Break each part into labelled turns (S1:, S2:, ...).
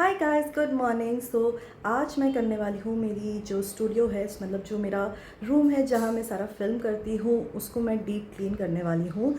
S1: Hi guys, good morning. आज मैं करने वाली हूँ मेरी जो स्टूडियो है, मतलब जो मेरा रूम है जहाँ मैं सारा फिल्म करती हूँ, उसको मैं डीप क्लीन करने वाली हूँ।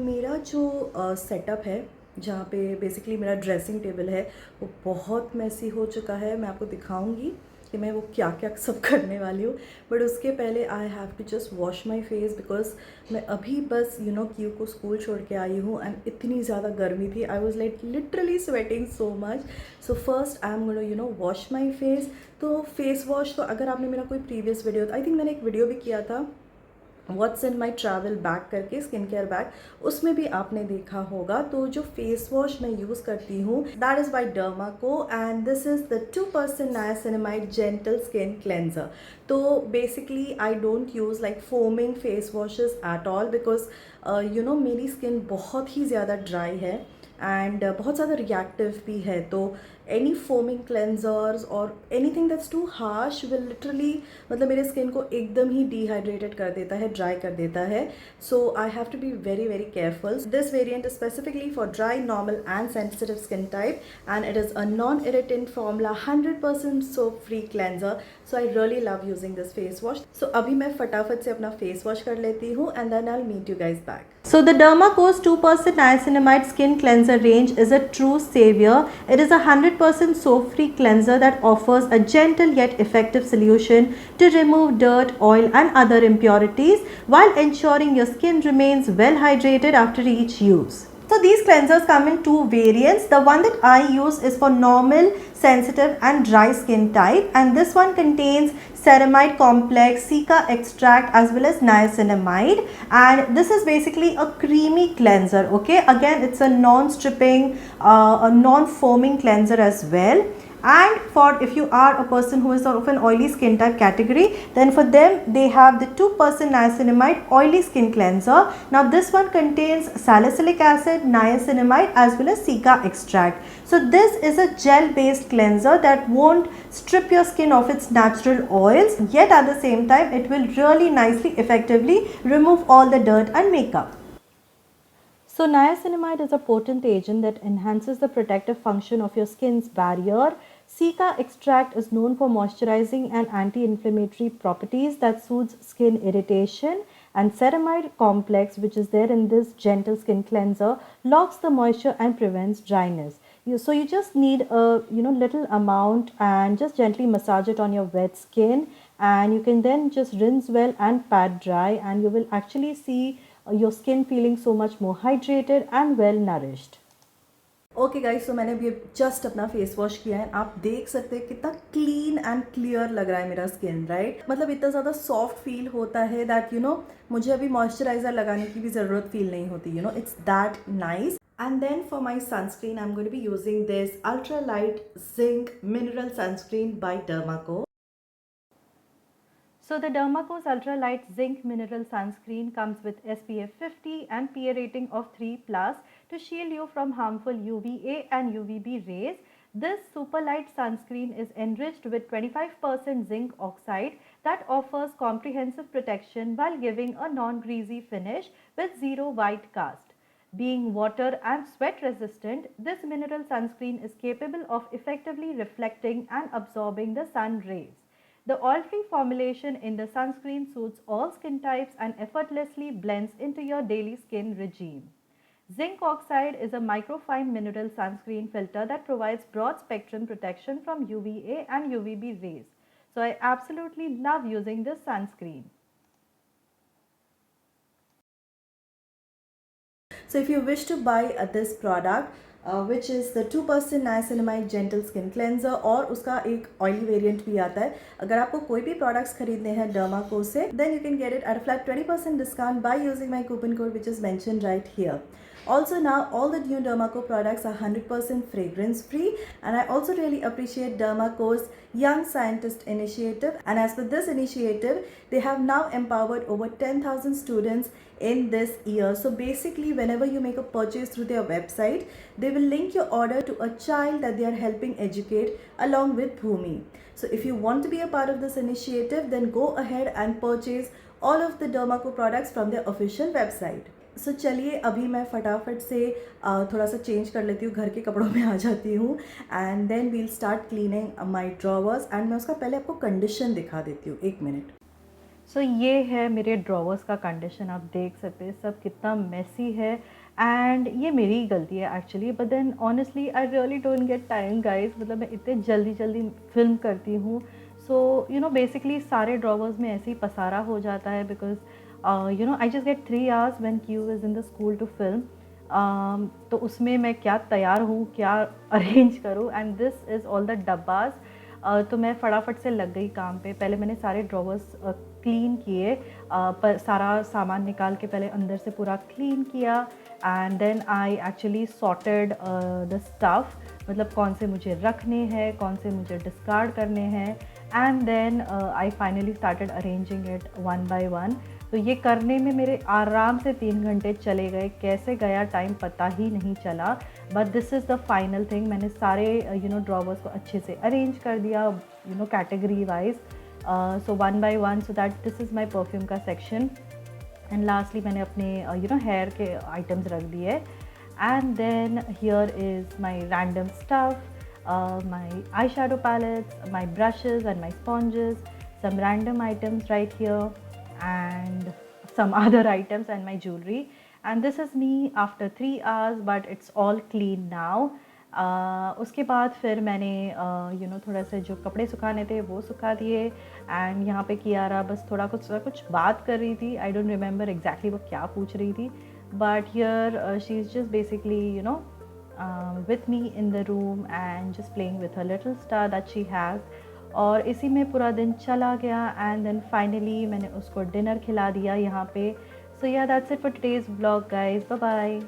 S1: मेरा जो सेटअप है, जहाँ पे बेसिकली मेरा ड्रेसिंग टेबल है, वो बहुत मैसी हो चुका है। मैं आपको दिखाऊंगी कि मैं वो क्या क्या सब करने वाली हूँ। बट उसके पहले I have to just wash my face, because मैं अभी बस क्यू को स्कूल छोड़ के आई हूँ एंड इतनी ज़्यादा गर्मी थी। I was like literally sweating so much. So first I am gonna wash my face. तो फेस वॉश, तो अगर आपने मेरा कोई प्रीवियस वीडियो, आई थिंक मैंने एक वीडियो भी किया था what's in my travel bag करके, स्किन केयर बैग, उसमें भी आपने देखा होगा। तो जो फेस वॉश मैं यूज़ करती हूँ that is by Dermaco and this is the 2% niacinamide gentle skin cleanser. तो basically I don't use like foaming face washes at all, because मेरी स्किन बहुत ही ज़्यादा ड्राई है एंड बहुत ज़्यादा रिएक्टिव भी है। तो एनी फोमिंग क्लेंजर्स और anything that's too harsh will literally, मतलब मेरे स्किन को एकदम ही डिहाइड्रेटेड कर देता है, ड्राई कर देता है। So I have to be very very careful. This variant is specifically for dry, normal and sensitive skin type and it is a non irritant formula 100% soap free cleanser. So I really love using this face wash. So अभी मैं फटाफट से अपना face wash कर लेती हूँ and then I will meet you guys back. So the Dermaco's 2% niacinamide skin cleanser range is a true savior. It is a 100% soap-free cleanser that offers a gentle yet effective solution to remove dirt, oil and other impurities while ensuring your skin remains well hydrated after each use. So these cleansers come in two variants. The one that I use is for normal, sensitive and dry skin type, and this one contains ceramide complex, cica extract as well as niacinamide, and this is basically a creamy cleanser. Okay, again it's a non-stripping, a non-foaming cleanser as well. And for if you are a person who is of an oily skin type category, then for them they have the 2% niacinamide oily skin cleanser. Now this one contains salicylic acid, niacinamide as well as cica extract. So this is a gel based cleanser that won't strip your skin of its natural oils, yet at the same time it will really nicely effectively remove all the dirt and makeup. So niacinamide is a potent agent that enhances the protective function of your skin's barrier. Cica extract is known for moisturizing and anti-inflammatory properties that soothes skin irritation, and ceramide complex, which is there in this gentle skin cleanser, locks the moisture and prevents dryness. So you just need a little amount and just gently massage it on your wet skin, and you can then just rinse well and pat dry, and you will actually see your skin feeling so much more hydrated and well nourished. Okay guys, तो मैंने अभी just अपना face wash किया है। आप देख सकते हैं कितना क्लीन एंड क्लियर लग रहा है मेरा स्किन, राइट? मतलब इतना ज़्यादा सॉफ्ट फील होता है दैट मुझे अभी मॉइस्चराइजर लगाने की भी ज़रूरत फील नहीं होती। It's that nice. And then for my sunscreen, I'm going to be using this Ultra Light Zinc Mineral Sunscreen by Dermaco. So the Dermaco's Ultra Light Zinc Mineral Sunscreen comes with SPF 50 and PA rating of 3+ to shield you from harmful UVA and UVB rays. This super light sunscreen is enriched with 25% zinc oxide that offers comprehensive protection while giving a non-greasy finish with zero white cast. Being water and sweat resistant, this mineral sunscreen is capable of effectively reflecting and absorbing the sun rays. The oil-free formulation in the sunscreen suits all skin types and effortlessly blends into your daily skin regime. Zinc oxide is a microfine mineral sunscreen filter that provides broad spectrum protection from UVA and UVB rays. So I absolutely love using this sunscreen. So if you wish to buy this product, which is the 2% niacinamide gentle skin cleanser, और उसका एक oily variant भी आता है। अगर आपको कोई भी प्रोडक्ट्स खरीदने हैं डर्माको से, then you can get it at a flat 20% discount by using my coupon code which is mentioned right here. Also now all the new Dermaco products are 100% fragrance free, and I also really appreciate Dermaco's Young Scientist initiative, and as per this initiative they have now empowered over 10,000 students in this year. So basically whenever you make a purchase through their website, they will link your order to a child that they are helping educate along with Bhumi. So if you want to be a part of this initiative, then go ahead and purchase all of the Dermaco products from their official website. सो चलिए अभी मैं फटाफट से थोड़ा सा change कर लेती हूँ, घर के कपड़ों में आ जाती हूँ and then we'll start cleaning my drawers and मैं उसका पहले आपको कंडीशन दिखा देती हूँ, 1 मिनट। सो ये है मेरे ड्रॉवर्स का कंडीशन, आप देख सकते हैं सब कितना मेसी है एंड ये मेरी ही गलती है actually, but then honestly I really don't get time guys, मतलब मैं इतने जल्दी जल्दी फिल्म करती हूँ। सो यू नो बेसिकली सारे ड्रॉवर्स में ऐसे ही पसारा हो जाता है because you know I just get 3 hours when Q is in the school to film. तो उसमें मैं क्या तैयार हूँ, क्या अरेंज करूँ, and this is all the डब्बाज। तो मैं फटाफट से लग गई काम पे। पहले मैंने सारे ड्रॉवर्स क्लीन किए, पर सारा सामान निकाल के पहले अंदर से पूरा क्लीन किया and then I actually sorted the stuff, मतलब कौन से मुझे रखने हैं, कौन से मुझे डिस्कार्ड करने हैं, and then I finally started arranging it one by one. तो ये करने में मेरे आराम से 3 घंटे चले गए, कैसे गया टाइम पता ही नहीं चला। But this is the final thing, मैंने सारे यू नो ड्रॉवर्स को अच्छे से अरेंज कर दिया, you know category wise, so one by one, so that this is my perfume का सेक्शन। एंड लास्टली मैंने अपने यू नो हेयर के आइटम्स रख दिए and then here is my random stuff, my eyeshadow palettes, my brushes and my sponges, some random items right here and some other items and my jewelry. And this is me after 3 hours but it's all clean now. उसके बाद फिर मैंने you know थोड़ा सा जो कपड़े सुखाने थे वो सुखा दिए एंड यहाँ पे कियारा बस थोड़ा कुछ बात कर रही थी, आई डोंट रिमेंबर एग्जैक्टली वो क्या पूछ रही थी, but here she is just basically you know with me in the room and just playing with her little star that she has. और इसी में पूरा दिन चला गया एंड देन फाइनली मैंने उसको डिनर खिला दिया यहाँ पे। So yeah that's it for today's vlog guys, bye bye.